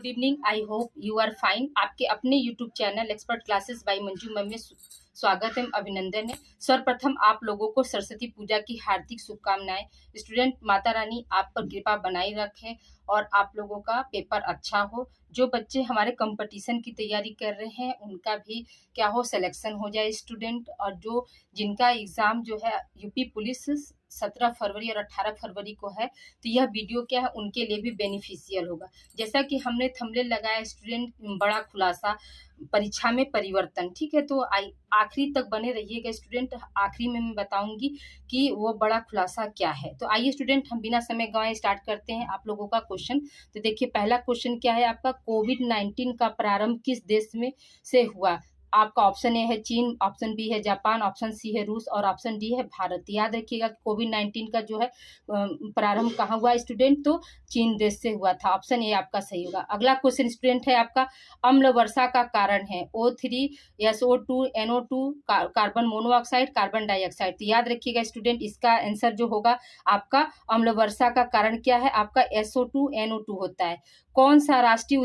Good evening. I hope you are fine. आपके अपने YouTube channel expert classes by Manju ma'am में स्वागत है, अभिनंदन है। सर्वप्रथम आप लोगों को सरस्वती पूजा की हार्दिक शुभकामनाएं। स्टूडेंट, माता रानी आप पर कृपा बनाई रखें और आप लोगों का पेपर अच्छा हो। जो बच्चे हमारे कंपटीशन की तैयारी कर रहे हैं उनका भी क्या हो, सिलेक्शन हो जाए स्टूडेंट। और जो जिनका एग्ज़ाम जो है यूपी पुलिस 17 फरवरी और 18 फरवरी को है, तो यह वीडियो क्या है उनके लिए भी बेनिफिशियल होगा। जैसा कि हमने थंबनेल लगाया स्टूडेंट, बड़ा खुलासा परीक्षा में परिवर्तन, ठीक है। तो आखिरी तक बने रहिएगा स्टूडेंट। आखिरी में मैं बताऊंगी कि वो बड़ा खुलासा क्या है। तो आइए स्टूडेंट, हम बिना समय गंवाए स्टार्ट करते हैं आप लोगों का क्वेश्चन। तो देखिए, पहला क्वेश्चन क्या है आपका, कोविड-19 का प्रारंभ किस देश में से हुआ। आपका ऑप्शन ए है चीन, ऑप्शन बी है जापान, ऑप्शन सी है रूस और ऑप्शन डी है भारत। याद रखिएगा कोविड-19 का जो है प्रारंभ कहाँ हुआ स्टूडेंट, तो चीन देश से हुआ था। ऑप्शन ए आपका सही होगा। अगला क्वेश्चन स्टूडेंट है आपका, अम्ल वर्षा का कारण है O3, SO2, NO2, carbon monoxide, carbon dioxide. तो याद रखिएगा स्टूडेंट, इसका आंसर जो होगा आपका अम्ल वर्षा का कारण क्या है, आपका SO2, NO2 होता है। कौन सा राष्ट्रीय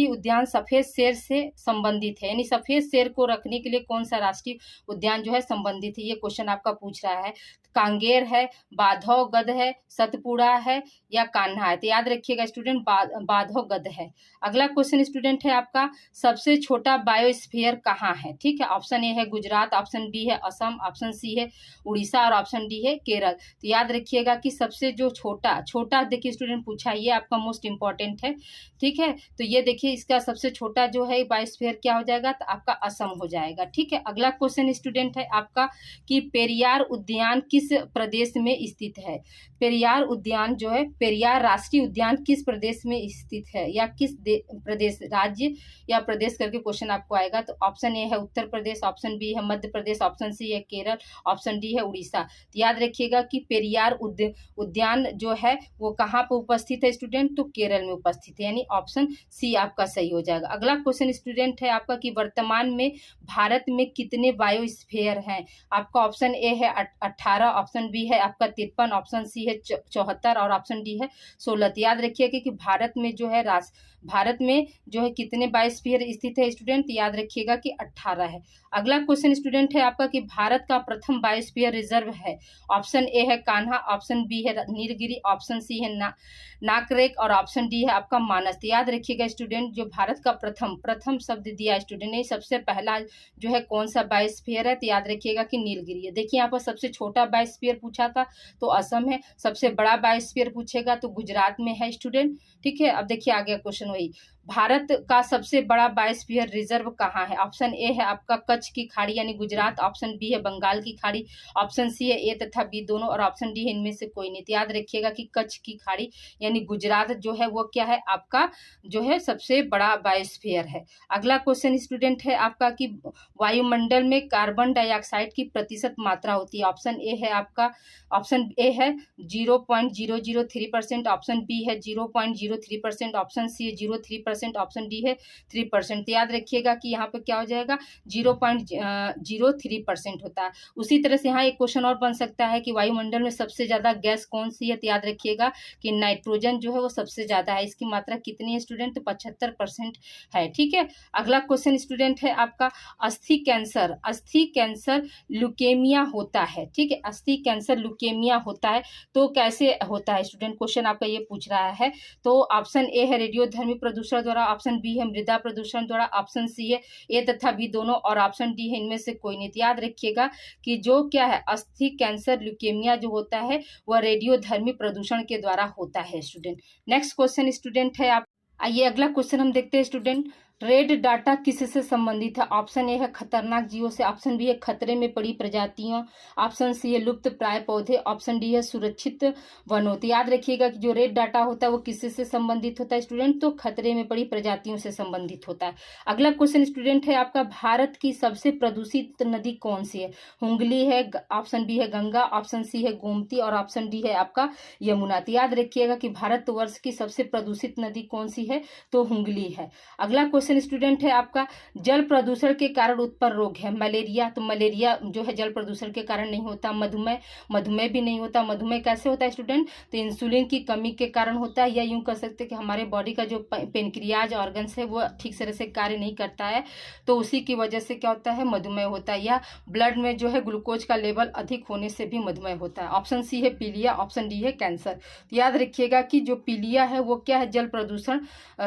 उद्यान सफेद शेर से संबंधित है, यानी सफेद शेर को रखने के लिए कौन सा राष्ट्रीय उद्यान जो है संबंधित है, ये क्वेश्चन आपका पूछ रहा है। कांगेर है, बाधव गद है, सतपुड़ा है या कान्हा है। तो याद रखिएगा स्टूडेंट, बाधव गद है। अगला क्वेश्चन स्टूडेंट है आपका, सबसे छोटा बायोस्फीयर कहाँ है, ठीक है। ऑप्शन ए है गुजरात, ऑप्शन बी है असम, ऑप्शन सी है उड़ीसा और ऑप्शन डी है केरल। तो याद रखिएगा कि सबसे जो छोटा देखिए स्टूडेंट पूछा, ये आपका मोस्ट इंपॉर्टेंट है, ठीक है। तो ये देखिए, इसका सबसे छोटा जो है बायोस्फीयर क्या हो जाएगा, तो आपका असम हो जाएगा, ठीक है। अगला क्वेश्चन स्टूडेंट है आपका कि पेरियार उद्यान किस प्रदेश में स्थित है। पेरियार उद्यान जो है, पेरियार राष्ट्रीय उद्यान किस प्रदेश में स्थित है, या किस प्रदेश, राज्य या प्रदेश करके क्वेश्चन आपको आएगा। तो ऑप्शन ए है उत्तर प्रदेश, ऑप्शन बी है मध्य प्रदेश, ऑप्शन सी है केरल, ऑप्शन डी है उड़ीसा। तो याद रखिएगा कि पेरियार उद्यान जो है वो कहाँ पर उपस्थित है स्टूडेंट, तो केरल में उपस्थित है, यानी ऑप्शन सी आपका सही हो जाएगा। अगला क्वेश्चन स्टूडेंट है आपका कि वर्तमान में भारत में कितने बायोस्फीयर हैं। आपका ऑप्शन ए है 18, ऑप्शन बी है आपका 53, ऑप्शन सी है 74 और ऑप्शन डी है 16। याद रखिएगा कि भारत में जो है कितने बायोस्फीयर स्थित है स्टूडेंट, याद रखिएगा कि 18 है। अगला क्वेश्चन स्टूडेंट है आपका कि भारत का प्रथम बायोस्फीयर रिजर्व है। ऑप्शन ए है कान्हा, ऑप्शन बी है नीलगिरी, ऑप्शन सी है नाकरेक और ऑप्शन डी है आपका मानस। याद रखिएगा स्टूडेंट, जो भारत का प्रथम शब्द दिया स्टूडेंट ने, सबसे पहला जो है कौन सा बायोस्फीयर है, तो याद रखिएगा कि नीलगिरी है। देखिए यहाँ पर सबसे छोटा बायोस्फीयर पूछा था तो असम है, सबसे बड़ा बायोस्फीयर पूछेगा तो गुजरात में है स्टूडेंट, ठीक है। अब देखिए आगे क्वेश्चन वही, भारत का सबसे बड़ा बायोस्फीयर रिजर्व कहाँ है। ऑप्शन ए है आपका कच्छ की खाड़ी यानी गुजरात, ऑप्शन बी है बंगाल की खाड़ी, ऑप्शन सी है ए तथा बी दोनों और ऑप्शन डी है इनमें से कोई नहीं। याद रखिएगा कि कच्छ की खाड़ी यानी गुजरात जो है वो क्या है, आपका जो है सबसे बड़ा बायोस्फीयर है। अगला क्वेश्चन स्टूडेंट है आपका कि वायुमंडल में कार्बन डाइऑक्साइड की प्रतिशत मात्रा होती है। ऑप्शन ए है आपका, ऑप्शन ए है 0.003%, ऑप्शन बी है 0.03%, ऑप्शन सी है 0.3%, ऑप्शन डी है 3%। याद रखिएगा कि यहाँ पे क्या हो जाएगा, 0.03% होता है। उसी तरह से यहाँ एक क्वेश्चन और बन सकता है कि वायुमंडल में सबसे ज्यादा गैस कौन सी है, तो याद रखिएगा कि नाइट्रोजन जो है वो सबसे ज्यादा है। इसकी मात्रा कितनी है स्टूडेंट, तो 75% है, ठीक है। अगला क्वेश्चन स्टूडेंट है आपका, अस्थि कैंसर ल्यूकेमिया होता है, ठीक है। अस्थि कैंसर ल्यूकेमिया होता है तो कैसे होता है स्टूडेंट, क्वेश्चन आपका ये पूछ रहा है। तो ऑप्शन ए है रेडियोधर्मी प्रदूषण द्वारा, ऑप्शन बी है मृदा प्रदूषण द्वारा, ऑप्शन सी है ए तथा बी दोनों और ऑप्शन डी है इनमें से कोई नहीं। याद रखिएगा कि जो क्या है, अस्थि कैंसर ल्यूकेमिया जो होता है वह रेडियोधर्मी प्रदूषण के द्वारा होता है स्टूडेंट। नेक्स्ट क्वेश्चन स्टूडेंट है आप, आइए अगला क्वेश्चन हम देखते हैं स्टूडेंट, रेड डाटा किससे संबंधित है। ऑप्शन ए है खतरनाक जीवों से, ऑप्शन बी है खतरे में पड़ी प्रजातियों, ऑप्शन सी है लुप्त प्राय पौधे, ऑप्शन डी है सुरक्षित वनों। तो याद रखिएगा कि जो रेड डाटा होता है वो किससे संबंधित होता है स्टूडेंट, तो खतरे में पड़ी प्रजातियों से संबंधित होता है। अगला क्वेश्चन स्टूडेंट है आपका, भारत की सबसे प्रदूषित नदी कौन सी है। हुंगली है, ऑप्शन बी है गंगा, ऑप्शन सी है गोमती और ऑप्शन डी है आपका यमुना। तो याद रखिएगा कि भारतवर्ष की सबसे प्रदूषित नदी कौन सी है, तो हुंगली है। अगला क्वेश्चन क्वेश्चन स्टूडेंट है आपका, जल प्रदूषण के कारण उत्पन्न रोग है मलेरिया, तो मलेरिया जो है जल प्रदूषण के कारण नहीं होता। मधुमेह, मधुमेह भी नहीं होता। मधुमेह कैसे होता है स्टूडेंट, तो इंसुलिन की कमी के कारण होता है, या यूं कह सकते हैं कि हमारे बॉडी का जो पेनक्रियाज ऑर्गन्स है वो ठीक तरह से कार्य नहीं करता है, तो उसी की वजह से क्या होता है, मधुमेह होता है। या ब्लड में जो है ग्लूकोज का लेवल अधिक होने से भी मधुमेह होता है। ऑप्शन सी है पीलिया, ऑप्शन डी है कैंसर। तो याद रखिएगा कि जो पीलिया है वो क्या है, जल प्रदूषण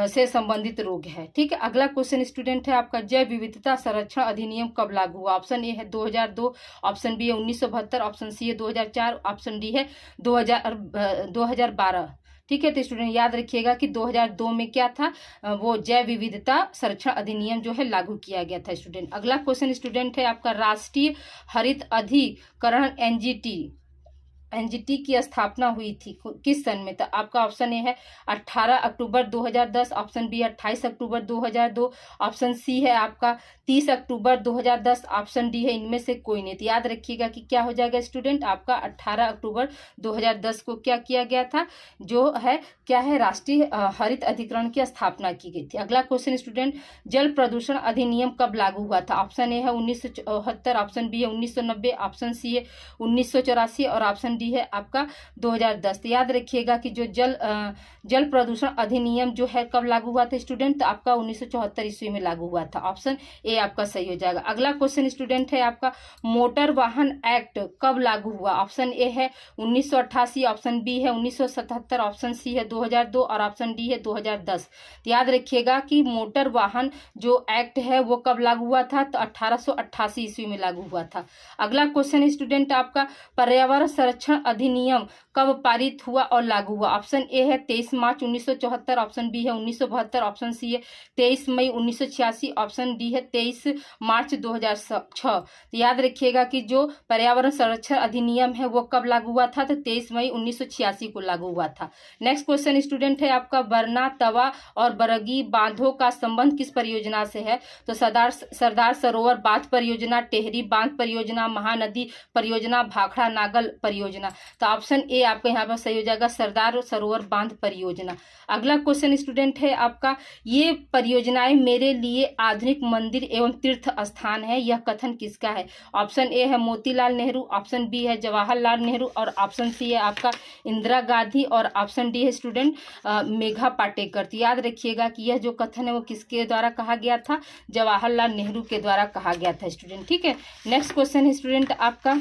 से संबंधित रोग है। ठीक है, अगला क्वेश्चन स्टूडेंट है आपका, जैव विविधता संरक्षण अधिनियम कब लागू हुआ। ऑप्शन ए है 2002, ऑप्शन बी है 1972, ऑप्शन सी है 2004, ऑप्शन डी है 2012। ठीक है, तो स्टूडेंट याद रखिएगा कि 2002 में क्या था, वो जैव विविधता संरक्षण अधिनियम जो है लागू किया गया था स्टूडेंट। अगला क्वेश्चन स्टूडेंट है आपका, राष्ट्रीय हरित अधिकरण एनजीटी की स्थापना हुई थी किस सन में, तो आपका ऑप्शन ए है 18 अक्टूबर 2010, ऑप्शन बी 28 अक्टूबर 2002, ऑप्शन सी है आपका 30 अक्टूबर 2010, ऑप्शन डी है इनमें से कोई नहीं। तो याद रखिएगा कि क्या हो जाएगा स्टूडेंट, आपका 18 अक्टूबर 2010 को क्या किया गया था, जो है क्या है, राष्ट्रीय हरित अधिकरण की स्थापना की गई थी। अगला क्वेश्चन स्टूडेंट, जल प्रदूषण अधिनियम कब लागू हुआ था। ऑप्शन ए है 1974, ऑप्शन बी है 1990, ऑप्शन सी है 1984 और ऑप्शन डी है आपका 2010। तो याद रखिएगा कि जो जल प्रदूषण अधिनियम जो है कब लागू हुआ था स्टूडेंट, तो आपका 1974 ईस्वी में लागू हुआ था। ऑप्शन ए आपका सही हो जाएगा। अगला क्वेश्चन स्टूडेंट है आपका, मोटर वाहन एक्ट कब लागू हुआ। ऑप्शन ए है 1988, ऑप्शन बी है 1977, ऑप्शन सी है 2002 और ऑप्शन डी है 2010। तो याद रखिएगा कि मोटर वाहन जो एक्ट है वो कब लागू हुआ था, तो 1888 ईस्वी में लागू हुआ था। अगला क्वेश्चन स्टूडेंट आपका, पर्यावरण संरक्षण अधिनियम कब पारित हुआ और लागू हुआ। ऑप्शन ए है 23 मार्च 1974, ऑप्शन बी है 1972, ऑप्शन सी है 23 मई 1986, ऑप्शन डी है 23 मार्च 2006। तो याद रखिएगा कि जो पर्यावरण संरक्षण अधिनियम है वो कब लागू हुआ था, तो 23 मई 1986 को लागू हुआ था। नेक्स्ट क्वेश्चन स्टूडेंट है आपका, बरना, तवा और बरगी बांधों का संबंध किस परियोजना से है, तो सरदार सरोवर बांध परियोजना, टेहरी बांध परियोजना, महानदी परियोजना, भाखड़ा नागल परियोजना। तो ऑप्शन ए आपका यहाँ पर सही हो जाएगा, सरदार सरोवर बांध परियोजना। अगला क्वेश्चन स्टूडेंट है आपका, ये परियोजनाएं मेरे लिए आधुनिक मंदिर एवं तीर्थ स्थान है, यह कथन किसका है। ऑप्शन ए है मोतीलाल नेहरू, ऑप्शन बी है जवाहरलाल नेहरू और ऑप्शन सी है आपका इंदिरा गांधी और ऑप्शन डी है स्टूडेंट मेघा पाटेकर। तो याद रखिएगा कि यह जो कथन है वो किसके द्वारा कहा गया था, जवाहरलाल नेहरू के द्वारा कहा गया था स्टूडेंट। ठीक है, नेक्स्ट क्वेश्चन है स्टूडेंट आपका,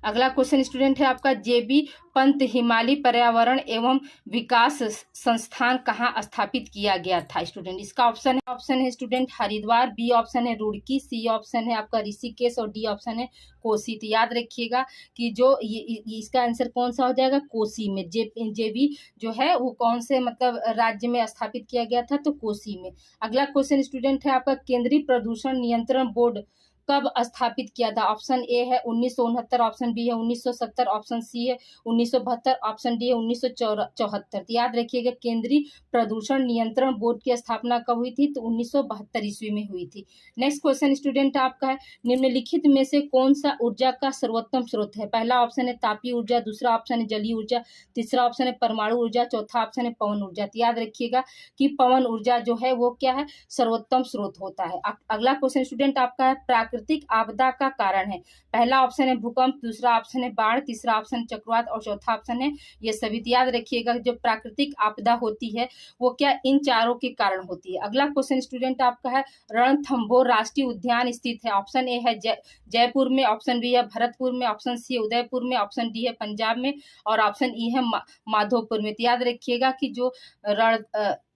अगला क्वेश्चन स्टूडेंट है आपका, जेबी पंत हिमालय पर्यावरण एवं विकास संस्थान कहाँ स्थापित किया गया था स्टूडेंट। इसका ऑप्शन है स्टूडेंट हरिद्वार, बी ऑप्शन है रुड़की, सी ऑप्शन है आपका ऋषिकेश और डी ऑप्शन है कोसी। तो याद रखिएगा कि जो इसका आंसर कौन सा हो जाएगा, कोसी में। जेबी जो है वो कौन से मतलब राज्य में स्थापित किया गया था, तो कोसी में। अगला क्वेश्चन स्टूडेंट है आपका, केंद्रीय प्रदूषण नियंत्रण बोर्ड कब स्थापित किया था। ऑप्शन ए है 1969, ऑप्शन बी है 1970, ऑप्शन सी है 1972, ऑप्शन डी है 1974। याद रखिएगा केंद्रीय प्रदूषण नियंत्रण बोर्ड की स्थापना कब हुई थी, तो 1972 ईस्वी में हुई थी। नेक्स्ट क्वेश्चन स्टूडेंट आपका है, निम्नलिखित में से कौन सा ऊर्जा का सर्वोत्तम स्रोत है। पहला ऑप्शन है तापीय ऊर्जा, दूसरा ऑप्शन है जलीय ऊर्जा, तीसरा ऑप्शन है परमाणु ऊर्जा, चौथा ऑप्शन है पवन ऊर्जा। तो याद रखिएगा कि पवन ऊर्जा जो है वो क्या है, सर्वोत्तम स्रोत होता है। अगला क्वेश्चन स्टूडेंट आपका है, प्राकृतिक आपदा का कारण है। पहला ऑप्शन है भूकंप, दूसरा ऑप्शन है बाढ़, तीसरा ऑप्शन चक्रवात और चौथा ऑप्शन है ये सभी। याद रखिएगा जो प्राकृतिक आपदा होती है वो क्या, इन चारों के कारण होती है। अगला क्वेश्चन स्टूडेंट आपका है, रणथंभौर राष्ट्रीय उद्यान स्थित है। ऑप्शन ए है जयपुर में, ऑप्शन बी है भरतपुर में, ऑप्शन सी है उदयपुर में, ऑप्शन डी है पंजाब में और ऑप्शन ई है माधोपुर में। तो याद रखिएगा कि जो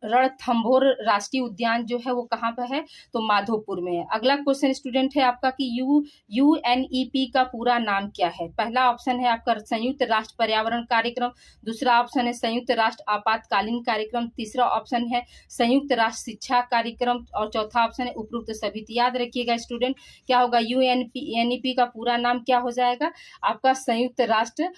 रणथंभौर राष्ट्रीय उद्यान जो है वो कहाँ पर है, तो माधोपुर में है। अगला क्वेश्चन स्टूडेंट है आपका कि यूएनईपी का पूरा नाम क्या है। पहला ऑप्शन है आपका संयुक्त राष्ट्र पर्यावरण कार्यक्रम, दूसरा ऑप्शन है संयुक्त राष्ट्र आपातकालीन कार्यक्रम, तीसरा ऑप्शन है संयुक्त राष्ट्र शिक्षा कार्यक्रम और चौथा ऑप्शन है उपरोक्त सभी। याद रखिएगा स्टूडेंट क्या होगा, यूएनईपी का पूरा नाम क्या हो जाएगा, आपका संयुक्त राष्ट्र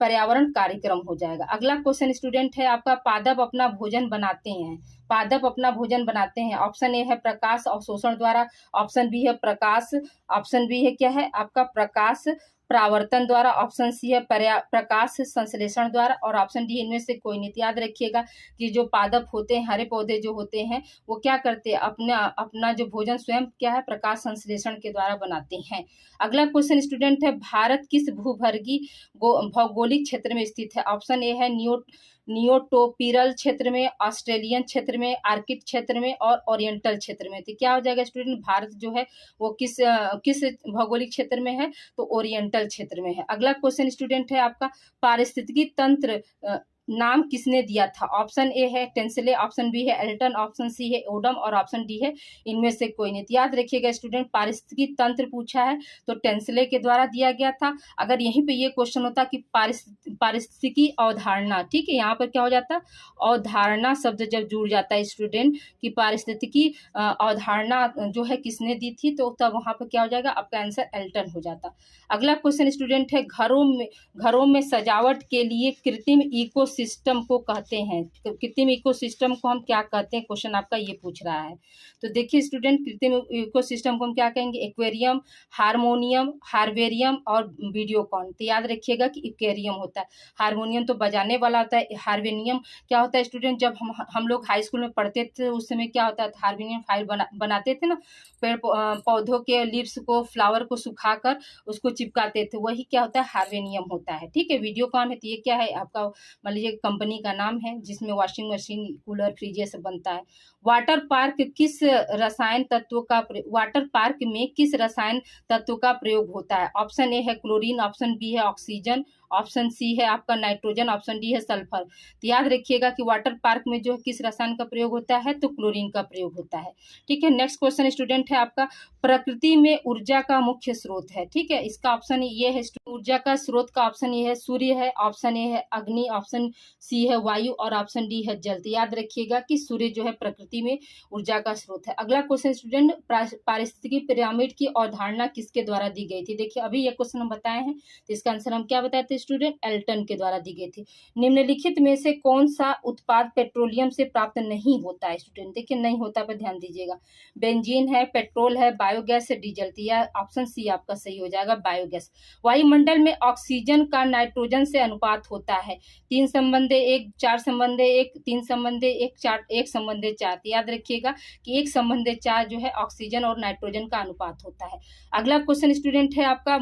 पर्यावरण कार्यक्रम हो जाएगा। अगला क्वेश्चन स्टूडेंट है आपका, पादप अपना भोजन बनाते हैं, पादप अपना भोजन बनाते हैं। ऑप्शन ए है प्रकाश अवशोषण द्वारा, ऑप्शन बी है प्रकाश, ऑप्शन बी है क्या है आपका प्रकाश परावर्तन द्वारा, ऑप्शन सी है प्रकाश संश्लेषण द्वारा, और ऑप्शन डी इनमें से कोई नहीं। तो याद रखिएगा कि जो पादप होते हैं, हरे पौधे जो होते हैं, वो क्या करते हैं, अपना अपना जो भोजन स्वयं क्या है, प्रकाश संश्लेषण के द्वारा बनाते हैं। अगला क्वेश्चन स्टूडेंट है, भारत किस भूवर्गीय भौगोलिक क्षेत्र में स्थित है? ऑप्शन ए है नियोटोपिरल क्षेत्र में, ऑस्ट्रेलियन क्षेत्र में, आर्कटिक क्षेत्र में और ओरिएंटल क्षेत्र में। तो क्या हो जाएगा स्टूडेंट, भारत जो है वो किस भौगोलिक क्षेत्र में है? तो ओरिएंटल क्षेत्र में है। अगला क्वेश्चन स्टूडेंट है आपका, पारिस्थितिकी तंत्र नाम किसने दिया था? ऑप्शन ए है टेंसले, ऑप्शन बी है एल्टन, ऑप्शन सी है ओडम और ऑप्शन डी है इनमें से कोई नहीं। तो याद रखिएगा स्टूडेंट, पारिस्थितिकी तंत्र पूछा है तो टेंसले के द्वारा दिया गया था। अगर यहीं पे ये क्वेश्चन होता कि पारिस्थितिकी अवधारणा, ठीक है, यहाँ पर क्या हो जाता, अवधारणा शब्द जब जुड़ जाता है स्टूडेंट कि पारिस्थितिकी अवधारणा जो है किसने दी थी, तो तब वहाँ पर क्या हो जाएगा, आपका आंसर एल्टन हो जाता। अगला क्वेश्चन स्टूडेंट है, घरों में सजावट के लिए कृत्रिम इकोसिस्टम को कहते हैं। तो कृत्रिम इकोसिस्टम को हम क्या कहते हैं, क्वेश्चन आपका ये पूछ रहा है। तो देखिए स्टूडेंट, कृत्रिम इकोसिस्टम को हम क्या कहेंगे, एक्वेरियम, हारमोनियम, हार्बेरियम और वीडियोकॉन। तो याद रखिएगा कि एक्वेरियम होता है, हारमोनियम तो बजाने वाला होता है, हार्बेरियम क्या होता है स्टूडेंट, जब हम लोग हाई स्कूल में पढ़ते थे उस समय क्या होता था, हार्बेरियम फाइल बनाते थे ना, पेड़ पौधों के लीव्स को, फ्लावर को सुखाकर उसको चिपकाते थे, वही क्या होता है, हार्बेरियम होता है। ठीक है, वीडियोकॉन है तो ये क्या है आपका, मान लीजिए कंपनी का नाम है जिसमें वॉशिंग मशीन, कूलर, फ्रिज ये सब बनता है। वाटर पार्क में किस रसायन तत्व का प्रयोग होता है? ऑप्शन ए है क्लोरीन, ऑप्शन बी है ऑक्सीजन, ऑप्शन सी है आपका नाइट्रोजन, ऑप्शन डी है सल्फर। तो याद रखिएगा कि वाटर पार्क में जो किस रसायन का प्रयोग होता है, तो क्लोरीन का प्रयोग होता है। ठीक है, नेक्स्ट क्वेश्चन स्टूडेंट है आपका, प्रकृति में ऊर्जा का मुख्य स्रोत है। ठीक है, इसका ऑप्शन ये है, ऊर्जा का स्रोत का ऑप्शन ये है सूर्य है, ऑप्शन ए है अग्नि, ऑप्शन सी है वायु और ऑप्शन डी है जल। तो याद रखिएगा कि सूर्य जो है प्रकृति में ऊर्जा का स्रोत है। अगला क्वेश्चन स्टूडेंट, पारिस्थितिकी पिरामिड की अवधारणा किसके द्वारा दी गई थी? देखिए अभी ये क्वेश्चन हम बताए हैं, तो इसका आंसर हम क्या बताए थे स्टूडेंट, एल्टन के द्वारा दी गई थी। निम्नलिखित में से कौन सा उत्पाद पेट्रोलियम से प्राप्त नहीं होता है स्टूडेंट? देखिए नहीं होता पर ध्यान दीजिएगा, बेंजीन है, पेट्रोल है, बायोगैस है, डीजल। तो यह ऑप्शन सी आपका सही हो जाएगा, बायोगैस। वायुमंडल में ऑक्सीजन का नाइट्रोजन से अनुपात होता है 3 संबंधे 1, 4 संबंधे 1, 3 संबंधे 1, 4 1 संबंधे 4। याद रखिएगा कि 1 संबंधे 4 जो है ऑक्सीजन और नाइट्रोजन का अनुपात होता है। अगला क्वेश्चन स्टूडेंट है आपका,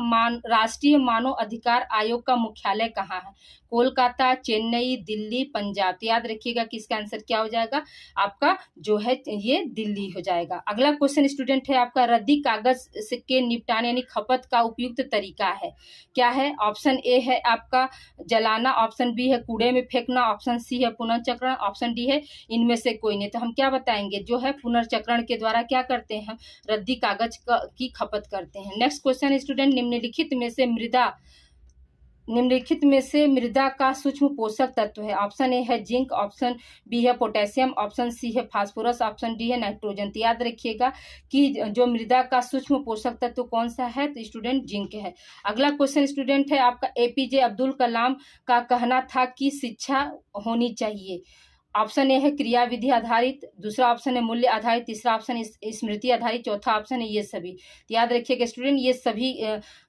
राष्ट्रीय मानव अधिकार आयोग का मुख्यालय कहाँ है? कोलकाता, चेन्नई, दिल्ली, पंजाब। याद रखिएगा कि इसका आंसर क्या हो जाएगा, आपका जो है ये दिल्ली हो जाएगा। अगला क्वेश्चन स्टूडेंट है आपका, रद्दी कागज के निपटान यानी खपत का उपयुक्त तरीका है, क्या है? ऑप्शन ए है आपका जलाना, ऑप्शन बी है कूड़े में फेंकना, ऑप्शन सी है पुनर्चक्रण, ऑप्शन डी है इनमें से कोई नहीं। तो हम क्या बताएंगे, जो है पुनर्चक्रण के द्वारा क्या करते हैं, रद्दी कागज की खपत करते हैं। नेक्स्ट क्वेश्चन स्टूडेंट, निम्नलिखित में से मृदा का सूक्ष्म पोषक तत्व है। ऑप्शन ए है जिंक, ऑप्शन बी है पोटेशियम, ऑप्शन सी है फास्फोरस, ऑप्शन डी है नाइट्रोजन। तो याद रखिएगा कि जो मृदा का सूक्ष्म पोषक तत्व कौन सा है, तो स्टूडेंट जिंक है। अगला क्वेश्चन स्टूडेंट है आपका, एपीजे अब्दुल कलाम का कहना था कि शिक्षा होनी चाहिए। ऑप्शन ए है क्रिया विधि आधारित, दूसरा ऑप्शन है मूल्य आधारित, तीसरा ऑप्शन स्मृति आधारित, चौथा ऑप्शन है ये सभी। तो याद रखिएगा स्टूडेंट, ये सभी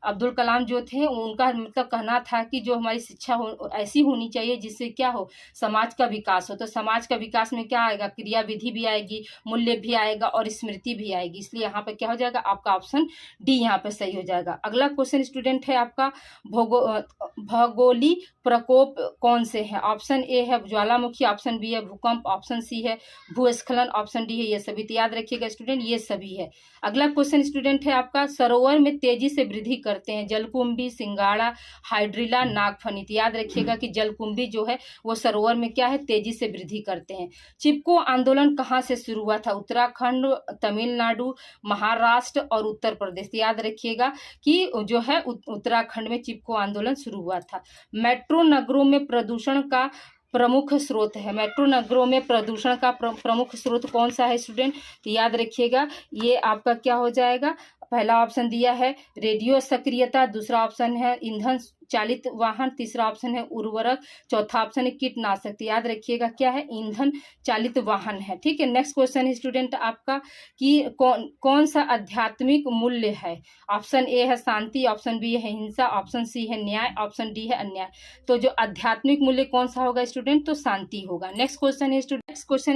अब्दुल कलाम जो थे उनका मतलब कहना था कि जो हमारी शिक्षा ऐसी होनी चाहिए जिससे क्या हो, समाज का विकास हो। तो समाज का विकास में क्या आएगा, क्रिया विधि भी आएगी, मूल्य भी आएगा और स्मृति भी आएगी। इसलिए यहाँ पर क्या हो जाएगा, आपका ऑप्शन डी यहाँ पर सही हो जाएगा। अगला क्वेश्चन स्टूडेंट है आपका, भौगोलिक प्रकोप कौन से है? ऑप्शन ए है ज्वालामुखी, ऑप्शन बी है भूकंप, ऑप्शन सी है भूस्खलन, ऑप्शन डी है ये सभी। तो याद रखिएगा स्टूडेंट ये सभी है। अगला क्वेश्चन स्टूडेंट है आपका, सरोवर में तेजी से वृद्धि करते हैं जलकुंभी, सिंगाड़ा, हाइड्रिला, नागफनी। तो याद रखिएगा कि जलकुंभी जो है वो सरोवर में क्या है, तेजी से वृद्धि करते हैं। चिपको आंदोलन कहाँ से शुरू हुआ था? उत्तराखंड, तमिलनाडु, महाराष्ट्र और उत्तर प्रदेश। तो याद रखिएगा कि जो है उत्तराखंड में चिपको आंदोलन शुरू हुआ था। मेट्रो नगरों में प्रदूषण का प्रमुख स्रोत है, मेट्रो नगरों में प्रदूषण का प्रमुख स्रोत कौन सा है स्टूडेंट? तो याद रखिएगा ये आपका क्या हो जाएगा, पहला ऑप्शन दिया है रेडियो सक्रियता, दूसरा ऑप्शन है ईंधन चालित वाहन, तीसरा ऑप्शन है उर्वरक, चौथा ऑप्शन है कीटनाशक। तो याद रखिएगा क्या है, ईंधन चालित वाहन है। ठीक है, नेक्स्ट क्वेश्चन है स्टूडेंट आपका कि कौन सा आध्यात्मिक मूल्य है। ऑप्शन ए है शांति, ऑप्शन बी है हिंसा, ऑप्शन सी है न्याय, ऑप्शन डी है अन्याय। तो जो आध्यात्मिक मूल्य कौन सा होगा स्टूडेंट, तो शांति होगा। नेक्स्ट क्वेश्चन है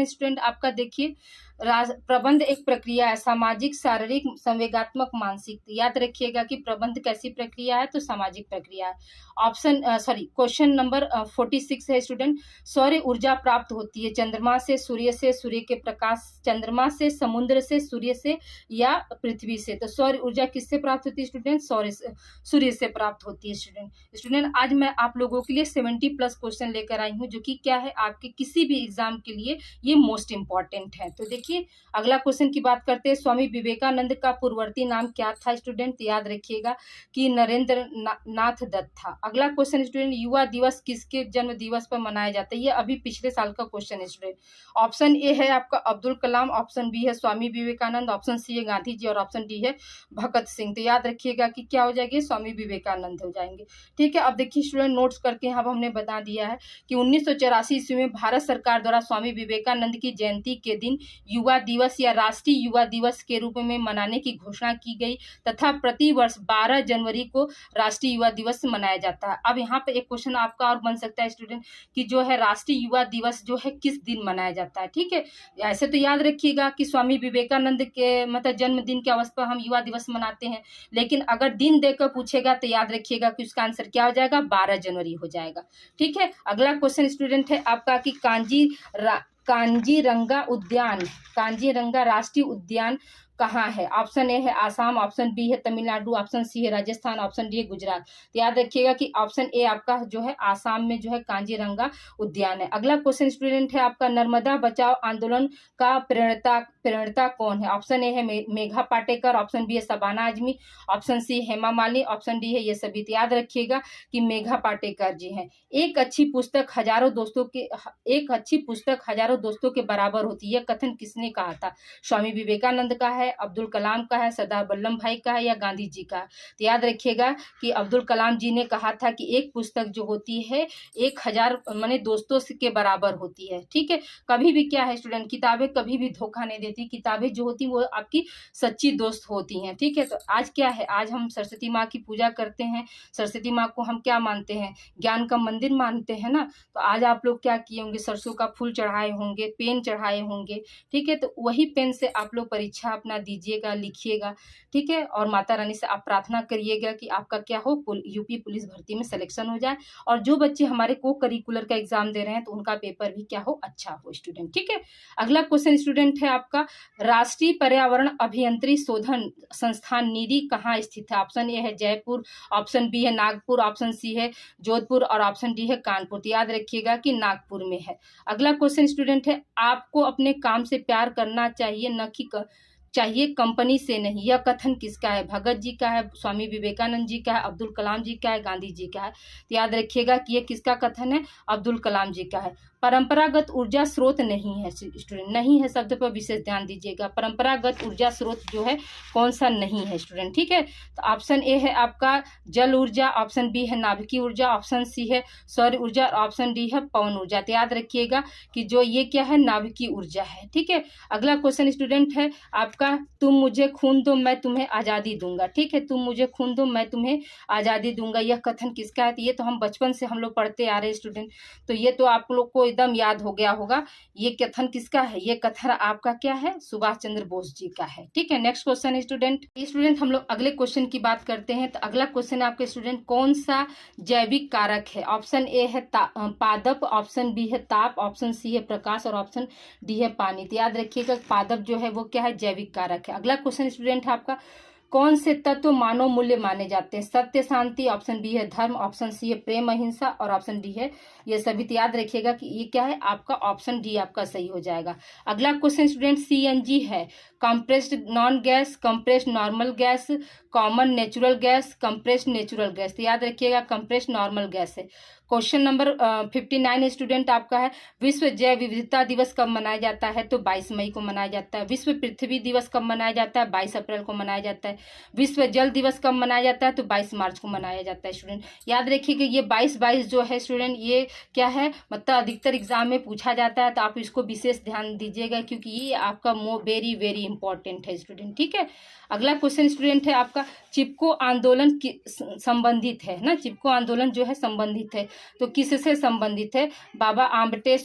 स्टूडेंट आपका देखिए, प्रबंध एक प्रक्रिया है, सामाजिक, शारीरिक, संवेगात्मक, मानसिक। याद रखिएगा कि प्रबंध कैसी प्रक्रिया है, तो सामाजिक प्रक्रिया है। क्वेश्चन नंबर 46 है स्टूडेंट, सौर ऊर्जा प्राप्त होती है चंद्रमा से, सूर्य से, सूर्य के प्रकाश, चंद्रमा से, समुद्र से, सूर्य से या पृथ्वी से। तो सौर ऊर्जा किससे प्राप्त होती है स्टूडेंट, सूर्य से प्राप्त होती है स्टूडेंट आज मैं आप लोगों के लिए 70+ क्वेश्चन लेकर आई हूँ, जो कि क्या है आपके किसी भी एग्जाम के लिए ये मोस्ट इंपॉर्टेंट है। तो देखिए अगला क्वेश्चन की बात करते हैं, स्वामी विवेकानंद का पूर्ववर्ती नाम क्या था स्टूडेंट, याद रखिएगा कि नरेंद्र नाथ दत्त था। अगला क्वेश्चन स्टूडेंट, युवा दिवस किसके जन्म दिवस पर मनाया जाता है, ये अभी पिछले साल का क्वेश्चन है स्टूडेंट। ऑप्शन ए है आपका अब्दुल कलाम, ऑप्शन बी है स्वामी विवेकानंद, ऑप्शन सी है गांधी जी और ऑप्शन डी है भगत सिंह। तो याद रखिएगा कि क्या हो जाएगी, स्वामी विवेकानंद हो जाएंगे। ठीक है, अब देखिए स्टूडेंट नोट्स करके अब हमने बता दिया है कि 1984 ईस्वी में भारत सरकार द्वारा स्वामी विवेकानंद की जयंती के दिन युवा दिवस या राष्ट्रीय युवा दिवस के रूप में मनाने की घोषणा की गई तथा प्रति वर्ष 12 जनवरी को राष्ट्रीय युवा दिवस मनाया जाता है। अब यहाँ पे एक क्वेश्चन आपका और बन सकता है स्टूडेंट कि जो है राष्ट्रीय युवा दिवस जो है किस दिन मनाया जाता है। ठीक है, ऐसे तो याद रखिएगा कि स्वामी विवेकानंद के मतलब जन्मदिन के अवसर पर हम युवा दिवस मनाते हैं, लेकिन अगर दिन देकर पूछेगा तो याद रखिएगा कि उसका आंसर क्या हो जाएगा, 12 जनवरी हो जाएगा। ठीक है, अगला क्वेश्चन स्टूडेंट है आपका कि कांजीरंगा राष्ट्रीय उद्यान कहाँ है। ऑप्शन ए है आसाम, ऑप्शन बी है तमिलनाडु, ऑप्शन सी है राजस्थान, ऑप्शन डी है गुजरात। तो याद रखिएगा कि ऑप्शन ए आपका जो है आसाम में जो है कांजीरंगा उद्यान है। अगला क्वेश्चन स्टूडेंट है आपका, नर्मदा बचाओ आंदोलन का प्रेरणता कौन है। ऑप्शन ए है मेघा पाटेकर, ऑप्शन बी है Shabana Azmi, option C Hema Malini, option D है ये सभी। तो याद रखिएगा कि मेघा पाटेकर जी हैं। एक अच्छी पुस्तक हजारों दोस्तों के बराबर होती है, यह कथन किसने कहा था। स्वामी विवेकानंद का है, अब्दुल कलाम का है, सरदार वल्लभ भाई का है या गांधी जी का। तो याद रखिएगा कि अब्दुल कलाम जी ने कहा था कि एक पुस्तक जो होती है 1000 माने दोस्तों के बराबर होती है। ठीक है, कभी भी क्या है स्टूडेंट, किताबें कभी भी धोखा नहीं देती, किताबें जो होती वो आपकी सच्ची दोस्त होती हैं। ठीक है, तो आज क्या है, आज हम सरस्वती माँ की पूजा करते हैं। सरस्वती माँ को हम क्या मानते हैं, ज्ञान का मंदिर मानते हैं ना। तो आज आप लोग क्या किए होंगे, सरसों का फूल चढ़ाए होंगे, पेन चढ़ाए होंगे। ठीक है, तो वही पेन से आप लोग परीक्षा अपना दीजिएगा, लिखिएगा। ठीक है, और माता रानी से आप प्रार्थना करिएगा कि आपका क्या हो, यूपी पुलिस भर्ती में सिलेक्शन हो जाए। और जो बच्चे हमारे को करिकुलर का एग्जाम दे रहे हैं तो उनका पेपर भी क्या हो, अच्छा हो स्टूडेंट। ठीक है, अगला क्वेश्चन स्टूडेंट है आपका, राष्ट्रीय पर्यावरण अभियंत्रण शोधन संस्थान नीरी कहाँ स्थित है। ऑप्शन ए है जयपुर, ऑप्शन बी है नागपुर, ऑप्शन सी है जोधपुर और ऑप्शन डी है कानपुर। तो याद रखिएगा कि नागपुर में है। अगला क्वेश्चन स्टूडेंट है, आपको अपने काम से प्यार करना चाहिए न कि कंपनी से नहीं, यह कथन किसका है। भगत जी का है, स्वामी विवेकानंद जी का है, अब्दुल कलाम जी का है, गांधी जी का है। तो याद रखिएगा कि ये किसका कथन है, अब्दुल कलाम जी का है। परंपरागत ऊर्जा स्रोत नहीं है स्टूडेंट, नहीं है शब्द पर विशेष ध्यान दीजिएगा। परंपरागत ऊर्जा स्रोत जो है कौन सा नहीं है स्टूडेंट। ठीक है, तो ऑप्शन ए है आपका जल ऊर्जा, ऑप्शन बी है नाभिकीय ऊर्जा, ऑप्शन सी है सौर ऊर्जा और ऑप्शन डी है पवन ऊर्जा। तो याद रखिएगा कि जो ये क्या है, नाभिकीय ऊर्जा है। ठीक है, अगला क्वेश्चन स्टूडेंट है आपका, तुम मुझे खून दो मैं तुम्हें आज़ादी दूंगा। ठीक है, तुम मुझे खून दो मैं तुम्हें आज़ादी दूंगा, यह कथन किसका है। तो ये तो हम बचपन से हम लोग पढ़ते आ रहे हैं स्टूडेंट, तो ये तो आप लोग को एकदम याद हो गया होगा। ये कथन किसका है, ये कथन आपका क्या है, सुभाष चंद्र बोस जी का है। ठीक है, नेक्स्ट क्वेश्चन स्टूडेंट हम लोग अगले क्वेश्चन की बात करते हैं। तो अगला क्वेश्चन है आपके स्टूडेंट, कौन सा जैविक कारक है। ऑप्शन ए है पादप, ऑप्शन बी है ताप, ऑप्शन सी है प्रकाश और ऑप्शन डी है पानी। तो याद रखिएगा पादप जो है वो क्या है, जैविक कारक है। अगला क्वेश्चन स्टूडेंट है आपका, कौन से तत्व मानव मूल्य माने जाते हैं। सत्य, शांति, ऑप्शन बी है धर्म, ऑप्शन सी है प्रेम अहिंसा और ऑप्शन डी है ये सभी। तो याद रखिएगा कि ये क्या है, आपका ऑप्शन डी आपका सही हो जाएगा। अगला क्वेश्चन स्टूडेंट, सीएनजी है compressed non gas, compressed normal gas, common natural gas, compressed natural gas. तो याद रखिएगा कंप्रेस्ड नॉर्मल गैस है। क्वेश्चन नंबर 59 स्टूडेंट आपका है, विश्व जैव विविधता दिवस कब मनाया जाता है? तो 22 मई को मनाया जाता है। विश्व पृथ्वी दिवस कब मनाया जाता है? 22 अप्रैल को मनाया जाता है। विश्व जल दिवस कब मनाया जाता है? तो 22 मार्च को मनाया जाता है स्टूडेंट। याद रखिए कि ये 22 जो है स्टूडेंट, ये क्या है, मतलब अधिकतर एग्जाम में पूछा जाता है, तो आप इसको विशेष ध्यान दीजिएगा क्योंकि ये आपका वेरी वेरी इंपॉर्टेंट है स्टूडेंट। ठीक है, अगला क्वेश्चन स्टूडेंट है आपका, चिपको आंदोलन संबंधित है ना, चिपको आंदोलन जो है संबंधित है, तो किससे संबंधित है? बाबा आम्बेडकर,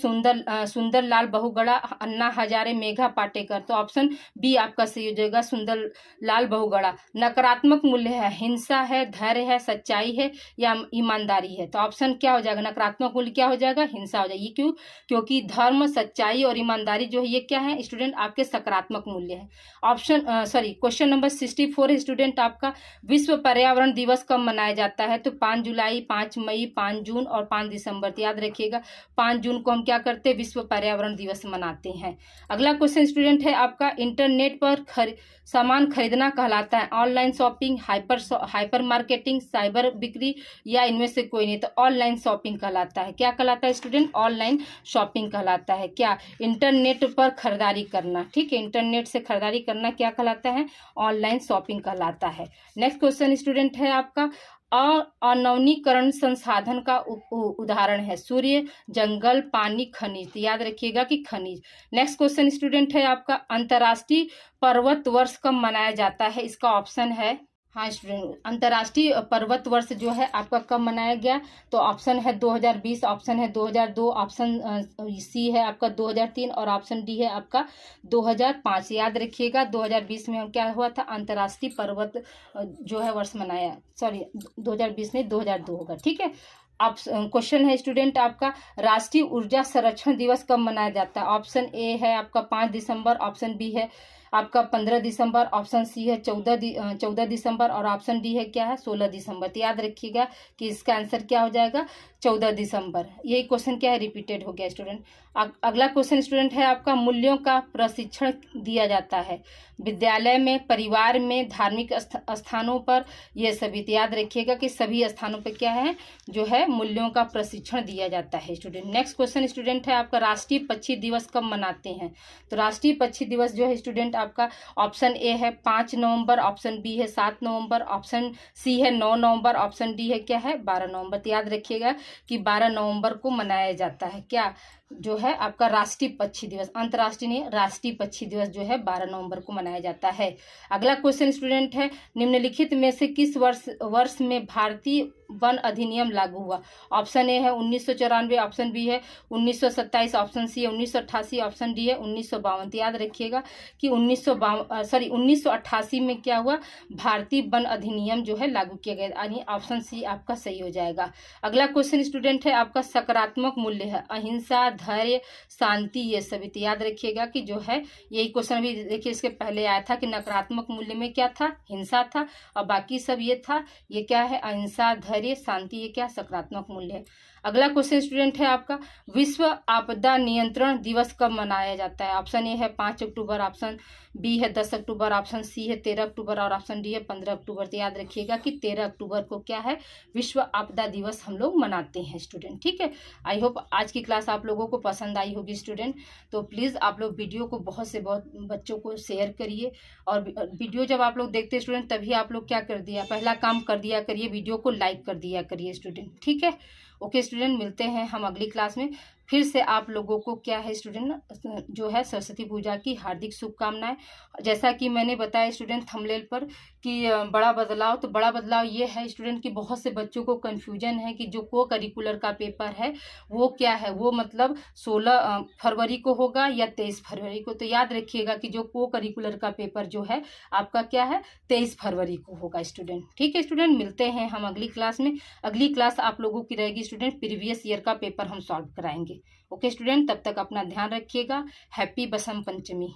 सुंदर लाल बहुगुणा, अन्ना हजारे, मेघा पाटेकर। तो ऑप्शन बी आपका सही हो जाएगा, सुंदर लाल बहुगुणा। नकारात्मक मूल्य है, हिंसा है, धैर्य है, सच्चाई है या ईमानदारी है? तो ऑप्शन क्या हो जाएगा? नकारात्मक मूल्य क्या हो जाएगा? हिंसा हो जाएगी। क्यों? क्योंकि धर्म, सच्चाई और ईमानदारी जो है ये क्या है स्टूडेंट? आपके सकारात्मक मूल्य है। क्वेश्चन नंबर 64 स्टूडेंट आपका, विश्व पर्यावरण दिवस कब मनाया जाता है? तो 5 जुलाई, 5 मई, 5 जून और 5 दिसंबर। तो याद रखिएगा 5 जून को हम क्या करते हैं? विश्व पर्यावरण दिवस मनाते हैं। अगला क्वेश्चन स्टूडेंट है आपका, इंटरनेट पर सामान खरीदना कहलाता है online shopping, hyper marketing, cyber बिक्री या इनमें से कोई नहीं? तो ऑनलाइन शॉपिंग कहलाता है। क्या कहलाता है स्टूडेंट? ऑनलाइन शॉपिंग कहलाता है। क्या? इंटरनेट पर खरीदारी करना। ठीक है, इंटरनेट से खरीदारी करना क्या कहलाता है? ऑनलाइन शॉपिंग कहलाता है। नेक्स्ट क्वेश्चन स्टूडेंट है आपका, अनवीनीकरण संसाधन का उदाहरण है सूर्य, जंगल, पानी, खनिज। तो याद रखिएगा कि खनिज। नेक्स्ट क्वेश्चन स्टूडेंट है आपका, अंतर्राष्ट्रीय पर्वत वर्ष कब मनाया जाता है? इसका ऑप्शन है, हाँ स्टूडेंट, अंतर्राष्ट्रीय पर्वत वर्ष जो है आपका कब मनाया गया? तो ऑप्शन है 2020, ऑप्शन है 2002, ऑप्शन सी है आपका 2003 और ऑप्शन डी है आपका 2005। याद रखिएगा 2020 में क्या हुआ था? अंतर्राष्ट्रीय पर्वत जो है वर्ष मनाया, सॉरी 2020 में 2002 होगा। ठीक है, आप क्वेश्चन है स्टूडेंट आपका, राष्ट्रीय ऊर्जा संरक्षण दिवस कब मनाया जाता है? ऑप्शन ए है आपका 5 दिसंबर, ऑप्शन बी है आपका 15 दिसंबर, ऑप्शन सी है 14 दिसंबर और ऑप्शन डी है क्या है? 16 दिसंबर। तो याद रखिएगा कि इसका आंसर क्या हो जाएगा? 14 दिसंबर। यही क्वेश्चन क्या है? रिपीटेड हो गया स्टूडेंट। अगला क्वेश्चन स्टूडेंट है आपका, मूल्यों का प्रशिक्षण दिया जाता है विद्यालय में, परिवार में, धार्मिक स्थानों पर, ये सभी। तो याद रखिएगा कि सभी स्थानों पर क्या है जो है मूल्यों का प्रशिक्षण दिया जाता है स्टूडेंट। नेक्स्ट क्वेश्चन स्टूडेंट है आपका, राष्ट्रीय पक्षी दिवस कब मनाते हैं? तो राष्ट्रीय पक्षी दिवस जो है स्टूडेंट आपका, ऑप्शन ए है 5 नवंबर, ऑप्शन बी है 7 नवंबर, ऑप्शन सी है 9 नवंबर, ऑप्शन डी है क्या है? 12 नवंबर। तो याद रखिएगा कि 12 नवंबर को मनाया जाता है क्या जो है आपका राष्ट्रीय पक्षी दिवस, अंतर्राष्ट्रीय नहीं, राष्ट्रीय पक्षी दिवस जो है 12 नवंबर को मनाया जाता है। अगला क्वेश्चन स्टूडेंट है, निम्नलिखित में से किस वर्ष में भारतीय वन अधिनियम लागू हुआ? ऑप्शन ए है 1994, ऑप्शन बी है 1927, ऑप्शन सी है 1988, ऑप्शन डी है 1952। तो याद रखिएगा कि 1988 में क्या हुआ? भारतीय वन अधिनियम जो है लागू किया गया, यानी ऑप्शन सी आपका सही हो जाएगा। अगला क्वेश्चन स्टूडेंट है आपका, सकारात्मक मूल्य है अहिंसा, धैर्य, शांति, ये सभी। तो याद रखिएगा कि जो है यही क्वेश्चन भी देखिए इसके पहले आया था कि नकारात्मक मूल्य में क्या था? हिंसा था, और बाकी सब ये था, ये क्या है? अहिंसा, धैर्य, शांति, ये क्या? सकारात्मक मूल्य है। अगला क्वेश्चन स्टूडेंट है आपका, विश्व आपदा नियंत्रण दिवस कब मनाया जाता है? ऑप्शन ए है 5 अक्टूबर, ऑप्शन बी है 10 अक्टूबर, ऑप्शन सी है 13 अक्टूबर और ऑप्शन डी है 15 अक्टूबर। तो याद रखिएगा कि 13 अक्टूबर को क्या है? विश्व आपदा दिवस हम लोग मनाते हैं स्टूडेंट। ठीक है, आई होप आज की क्लास आप लोगों को पसंद आई होगी स्टूडेंट। तो प्लीज़ आप लोग वीडियो को बहुत से बहुत बच्चों को शेयर करिए, और वीडियो जब आप लोग देखते हैं स्टूडेंट तभी आप लोग क्या कर दिया, पहला काम कर दिया करिए, वीडियो को लाइक कर दिया करिए स्टूडेंट। ठीक है, ओके स्टूडेंट, मिलते हैं हम अगली क्लास में। फिर से आप लोगों को क्या है स्टूडेंट जो है सरस्वती पूजा की हार्दिक शुभकामनाएं। जैसा कि मैंने बताया स्टूडेंट थंबनेल पर कि बड़ा बदलाव, तो बड़ा बदलाव ये है स्टूडेंट कि बहुत से बच्चों को कन्फ्यूजन है कि जो को करिकुलर का पेपर है वो क्या है, वो मतलब 16 फरवरी को होगा या 23 फरवरी को। तो याद रखिएगा कि जो को करिकुलर का पेपर जो है आपका क्या है 23 फरवरी को होगा स्टूडेंट। ठीक है स्टूडेंट, मिलते हैं हम अगली क्लास में। अगली क्लास आप लोगों की रहेगी स्टूडेंट प्रीवियस ईयर का पेपर हम सॉल्व कराएंगे। ओके स्टूडेंट, तब तक अपना ध्यान रखिएगा। हैप्पी बसंत पंचमी।